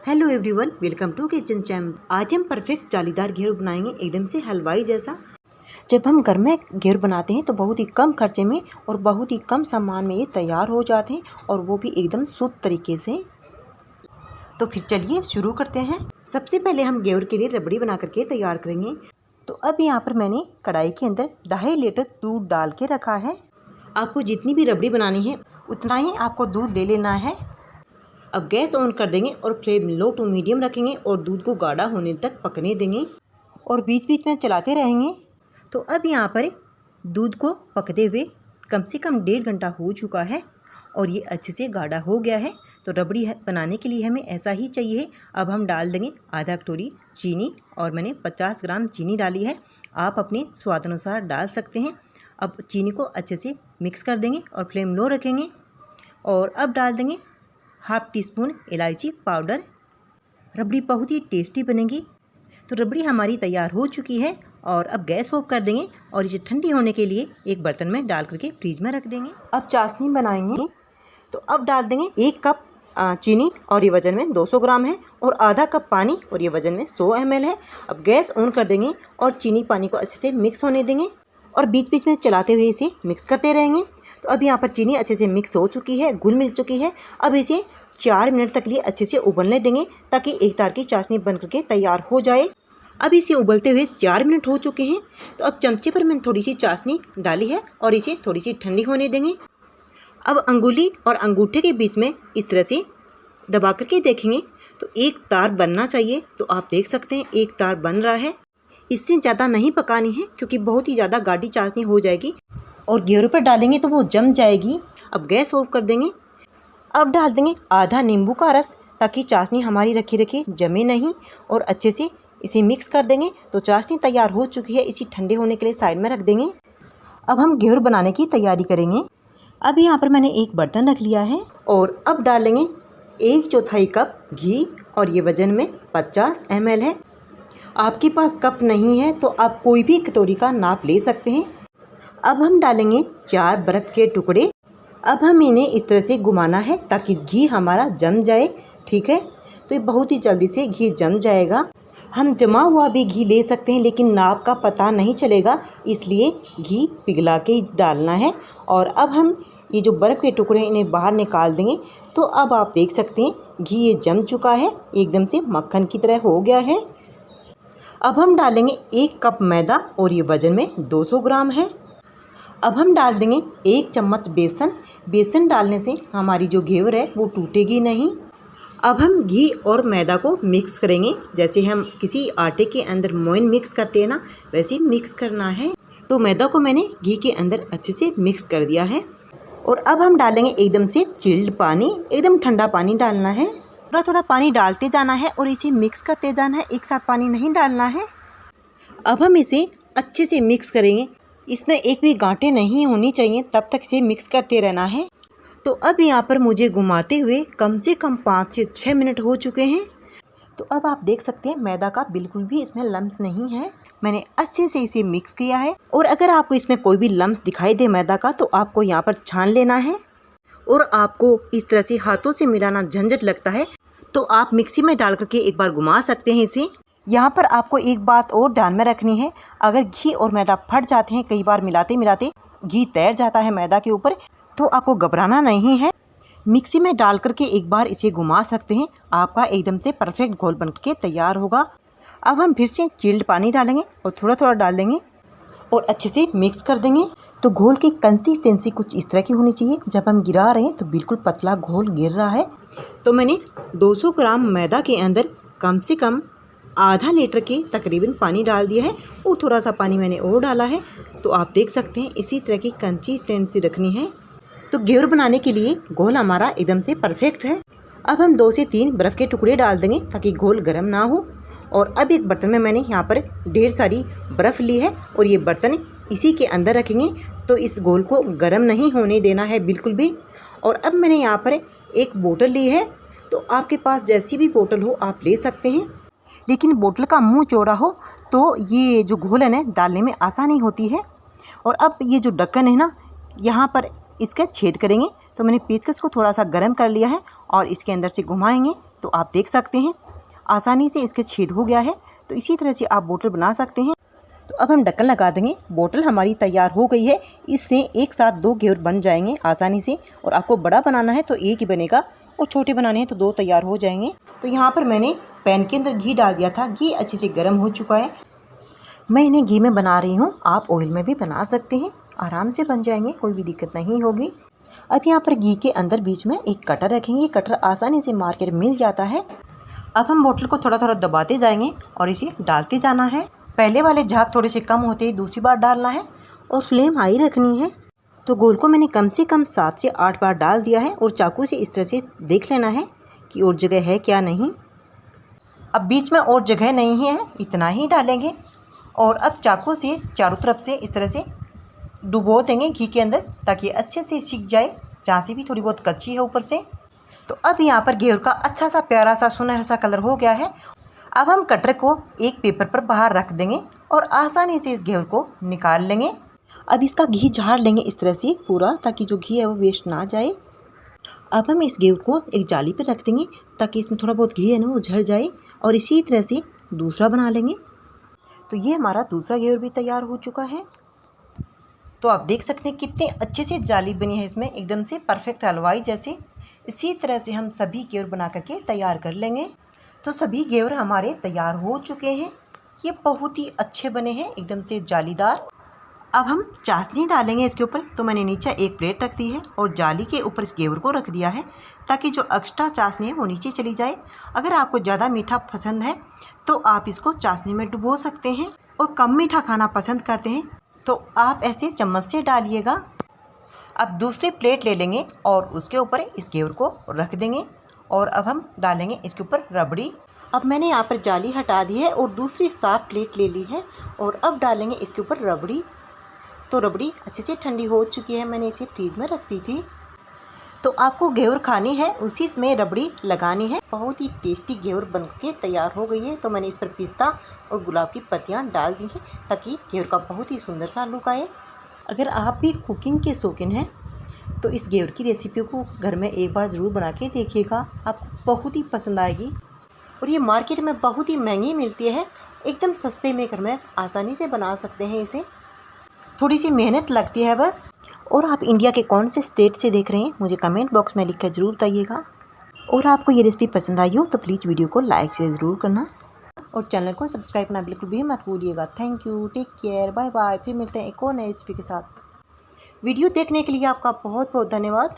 Hello everyone, welcome to kitchen champ. आज हम perfect जालीदार घेवर बनाएंगे, एकदम से हलवाई जैसा। जब हम घर में घेवर बनाते हैं तो बहुत ही कम खर्चे में और बहुत ही कम सामान में ये तैयार हो जाते हैं, और वो भी एकदम शुद्ध तरीके से। तो फिर चलिए शुरू करते हैं। सबसे पहले हम घेवर के लिए रबड़ी बना करके तैयार करेंगे। तो अब यहाँ पर मैंने कढ़ाई के अंदर 2.5 लीटर दूध डाल के रखा है। आपको जितनी भी रबड़ी बनानी है उतना ही आपको दूध ले लेना है। अब गैस ऑन कर देंगे और फ्लेम लो टू मीडियम रखेंगे और दूध को गाढ़ा होने तक पकने देंगे और बीच बीच में चलाते रहेंगे। तो अब यहाँ पर दूध को पकते हुए कम से कम 1.5 घंटा हो चुका है और ये अच्छे से गाढ़ा हो गया है। तो रबड़ी बनाने के लिए हमें ऐसा ही चाहिए। अब हम डाल देंगे आधा कटोरी चीनी, और मैंने 50 ग्राम चीनी डाली है। आप अपने स्वाद अनुसार डाल सकते हैं। अब चीनी को अच्छे से मिक्स कर देंगे और फ्लेम लो रखेंगे। और अब डाल देंगे 1/2 टीस्पून इलायची पाउडर। रबड़ी बहुत ही टेस्टी बनेगी। तो रबड़ी हमारी तैयार हो चुकी है और अब गैस ऑफ कर देंगे और इसे ठंडी होने के लिए एक बर्तन में डाल करके फ्रीज में रख देंगे। अब चाशनी बनाएंगे। तो अब डाल देंगे 1 कप चीनी और ये वज़न में 200 ग्राम है, और आधा कप पानी और ये वज़न में 100 ml है। अब गैस ऑन कर देंगे और चीनी पानी को अच्छे से मिक्स होने देंगे और बीच बीच में चलाते हुए इसे मिक्स करते रहेंगे। तो अब यहाँ पर चीनी अच्छे से मिक्स हो चुकी है, घुल मिल चुकी है। अब इसे 4 मिनट तक लिए अच्छे से उबलने देंगे ताकि एक तार की चाशनी बन करके तैयार हो जाए। अब इसे उबलते हुए 4 मिनट हो चुके हैं। तो अब चमचे पर मैंने थोड़ी सी चाशनी डाली है और इसे थोड़ी सी ठंडी होने देंगे। अब अंगुली और अंगूठे के बीच में इस तरह से दबा करके देखेंगे तो एक तार बनना चाहिए। तो आप देख सकते हैं एक तार बन रहा है। इससे ज़्यादा नहीं पकानी है क्योंकि बहुत ही ज़्यादा गाढ़ी चाशनी हो जाएगी और घेवर पर डालेंगे तो वो जम जाएगी। अब गैस ऑफ कर देंगे। अब डाल देंगे आधा नींबू का रस ताकि चाशनी हमारी रखी रखी जमे नहीं, और अच्छे से इसे मिक्स कर देंगे। तो चाशनी तैयार हो चुकी है, इसे ठंडे होने के लिए साइड में रख देंगे। अब हम घेवर बनाने की तैयारी करेंगे। अब यहाँ पर मैंने एक बर्तन रख लिया है और अब डालेंगे 1/4 कप घी, और ये वज़न में 50 ml है। आपके पास कप नहीं है तो आप कोई भी कटोरी का नाप ले सकते हैं। अब हम डालेंगे 4 बर्फ़ के टुकड़े। अब हम इन्हें इस तरह से घुमाना है ताकि घी हमारा जम जाए। ठीक है, तो ये बहुत ही जल्दी से घी जम जाएगा। हम जमा हुआ भी घी ले सकते हैं लेकिन नाप का पता नहीं चलेगा, इसलिए घी पिघला के ही डालना है। और अब हम ये जो बर्फ़ के टुकड़े हैं इन्हें बाहर निकाल देंगे। तो अब आप देख सकते हैं घी ये जम चुका है, एकदम से मक्खन की तरह हो गया है। अब हम डालेंगे 1 कप मैदा और ये वज़न में 200 ग्राम है। अब हम डाल देंगे 1 चम्मच बेसन। बेसन डालने से हमारी जो घेवर है वो टूटेगी नहीं। अब हम घी और मैदा को मिक्स करेंगे, जैसे हम किसी आटे के अंदर मोइन मिक्स करते हैं ना, वैसे मिक्स करना है। तो मैदा को मैंने घी के अंदर अच्छे से मिक्स कर दिया है। और अब हम डालेंगे एकदम से चिल्ड पानी, एकदम ठंडा पानी डालना है। थोड़ा थोड़ा पानी डालते जाना है और इसे मिक्स करते जाना है, एक साथ पानी नहीं डालना है। अब हम इसे अच्छे से मिक्स करेंगे। इसमें एक भी गांठें नहीं होनी चाहिए, तब तक इसे मिक्स करते रहना है। तो अब यहाँ पर मुझे घुमाते हुए कम से कम 5 से 6 मिनट हो चुके हैं। तो अब आप देख सकते हैं मैदा का बिल्कुल भी इसमें लम्स नहीं है। मैंने अच्छे से इसे मिक्स किया है। और अगर आपको इसमें कोई भी लम्स दिखाई दे मैदा का, तो आपको यहाँ पर छान लेना है। और आपको इस तरह से हाथों से मिलाना झंझट लगता है तो आप मिक्सी में डाल करके एक बार घुमा सकते हैं इसे। यहाँ पर आपको एक बात और ध्यान में रखनी है, अगर घी और मैदा फट जाते हैं, कई बार मिलाते मिलाते घी तैर जाता है मैदा के ऊपर, तो आपको घबराना नहीं है। मिक्सी में डाल करके एक बार इसे घुमा सकते हैं, आपका एकदम से परफेक्ट घोल बन के तैयार होगा। अब हम फिर से चिल्ड पानी डालेंगे और थोड़ा थोड़ा डाल देंगे और अच्छे से मिक्स कर देंगे। तो घोल की कंसिस्टेंसी कुछ इस तरह की होनी चाहिए। जब हम गिरा रहे हैं तो बिल्कुल पतला घोल गिर रहा है। तो मैंने 200 ग्राम मैदा के अंदर कम से कम आधा लीटर के तकरीबन पानी डाल दिया है, और थोड़ा सा पानी मैंने और डाला है। तो आप देख सकते हैं इसी तरह की कंसिस्टेंसी रखनी है। तो घेवर बनाने के लिए घोल हमारा एकदम से परफेक्ट है। अब हम 2 से 3 बर्फ़ के टुकड़े डाल देंगे ताकि घोल गर्म ना हो। और अब एक बर्तन में मैंने यहाँ पर ढेर सारी बर्फ़ ली है और ये बर्तन इसी के अंदर रखेंगे। तो इस घोल को गर्म नहीं होने देना है बिल्कुल भी। और अब मैंने यहाँ पर एक बोतल ली है। तो आपके पास जैसी भी बोतल हो आप ले सकते हैं, लेकिन बोतल का मुंह चौड़ा हो तो ये जो घोल है ना डालने में आसानी होती है। और अब ये जो ढक्कन है ना, यहाँ पर इसका छेद करेंगे। तो मैंने पेचकस को थोड़ा सा गर्म कर लिया है और इसके अंदर से घुमाएंगे तो आप देख सकते हैं आसानी से इसके छेद हो गया है। तो इसी तरह से आप बोतल बना सकते हैं। तो अब हम ढक्कन लगा देंगे। बोतल हमारी तैयार हो गई है। इससे एक साथ 2 घेवर बन जाएंगे आसानी से। और आपको बड़ा बनाना है तो एक ही बनेगा और छोटे बनाने हैं तो 2 तैयार हो जाएंगे। तो यहाँ पर मैंने पैन के अंदर घी डाल दिया था। घी अच्छे से गर्म हो चुका है। मैं इन्हें घी में बना रही हूँ, आप ऑयल में भी बना सकते हैं, आराम से बन जाएंगे, कोई भी दिक्कत नहीं होगी। अब यहाँ पर घी के अंदर बीच में एक कटर रखेंगे। ये कटर आसानी से मार्केट में मिल जाता है। अब हम बोतल को थोड़ा थोड़ा दबाते जाएंगे और इसे डालते जाना है। पहले वाले झाग थोड़े से कम होते ही दूसरी बार डालना है और फ्लेम हाई रखनी है। तो गोल को मैंने कम से कम 7 से 8 बार डाल दिया है और चाकू से इस तरह से देख लेना है कि और जगह है क्या नहीं। अब बीच में और जगह नहीं है, इतना ही डालेंगे। और अब चाकू से चारों तरफ से इस तरह से डुबो देंगे घी के अंदर ताकि अच्छे से सीख जाए, जहाँ से भी थोड़ी बहुत कच्ची है ऊपर से। तो अब यहाँ पर घेवर का अच्छा सा प्यारा सा सुनहरा सा कलर हो गया है। अब हम कटर को एक पेपर पर बाहर रख देंगे और आसानी से इस घेवर को निकाल लेंगे। अब इसका घी झाड़ लेंगे इस तरह से पूरा, ताकि जो घी है वो वेस्ट ना जाए। अब हम इस घेवर को एक जाली पर रख देंगे ताकि इसमें थोड़ा बहुत घी है ना वो झड़ जाए। और इसी तरह से दूसरा बना लेंगे। तो ये हमारा दूसरा घेवर भी तैयार हो चुका है। तो आप देख सकते हैं कितने अच्छे से जाली बनी है इसमें, एकदम से परफेक्ट हलवाई जैसे। इसी तरह से हम सभी घेवर बना करके तैयार कर लेंगे। तो सभी घेवर हमारे तैयार हो चुके हैं। ये बहुत ही अच्छे बने हैं, एकदम से जालीदार। अब हम चाशनी डालेंगे इसके ऊपर। तो मैंने नीचे एक प्लेट रख दी है और जाली के ऊपर इस घेवर को रख दिया है ताकि जो एक्स्ट्रा चाशनी है वो नीचे चली जाए। अगर आपको ज़्यादा मीठा पसंद है तो आप इसको चाशनी में डुबो सकते हैं, और कम मीठा खाना पसंद करते हैं तो आप ऐसे चम्मच से डालिएगा। अब दूसरी प्लेट ले लेंगे और उसके ऊपर इस घेवर को रख देंगे। और अब हम डालेंगे इसके ऊपर रबड़ी। अब मैंने यहाँ पर जाली हटा दी है और दूसरी साफ प्लेट ले ली है और अब डालेंगे इसके ऊपर रबड़ी। तो रबड़ी अच्छे से ठंडी हो चुकी है, मैंने इसे फ्रीज में रख दी थी। तो आपको घेवर खानी है उसी में रबड़ी लगानी है। बहुत ही टेस्टी घेवर बन के तैयार हो गई है। तो मैंने इस पर पिस्ता और गुलाब की पत्तियाँ डाल दी हैं ताकि घेवर का बहुत ही सुंदर सा लुक आए। अगर आप भी कुकिंग के शौकीन हैं तो इस घेवर की रेसिपी को घर में एक बार ज़रूर बना के देखिएगा, आपको बहुत ही पसंद आएगी। और ये मार्केट में बहुत ही महंगी मिलती है, एकदम सस्ते में घर में आसानी से बना सकते हैं इसे। थोड़ी सी मेहनत लगती है बस। और आप इंडिया के कौन से स्टेट से देख रहे हैं मुझे कमेंट बॉक्स में लिखकर ज़रूर बताइएगा। और आपको ये रेसिपी पसंद आई हो तो प्लीज़ वीडियो को लाइक से ज़रूर करना और चैनल को सब्सक्राइब करना बिल्कुल भी मत भूलिएगा। Thank you, take care, bye bye. फिर मिलते हैं एक और नई रेसिपी के साथ। वीडियो देखने के लिए आपका बहुत बहुत धन्यवाद।